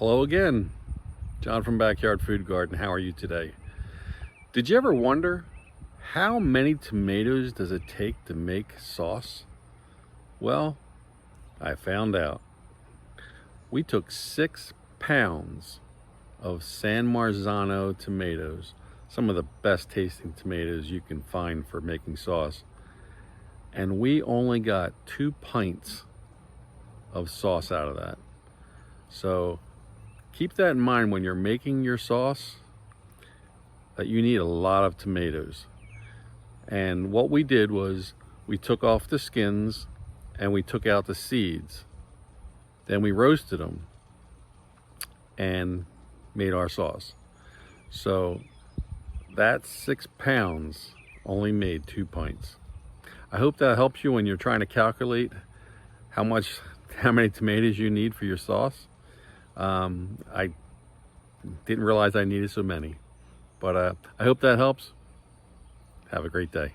Hello again, John from Backyard Food Garden. How are you today? Did you ever wonder how many tomatoes does it take to make sauce? Well, I found out. We took 6 pounds of San Marzano tomatoes, some of the best tasting tomatoes you can find for making sauce, and we only got 2 pints of sauce out of that. So keep that in mind when you're making your sauce, that you need a lot of tomatoes. And what we did was we took off the skins and we took out the seeds. Then we roasted them and made our sauce. So that 6 pounds only made 2 pints. I hope that helps you when you're trying to calculate how many tomatoes you need for your sauce. I didn't realize I needed so many, but I hope that helps. Have a great day.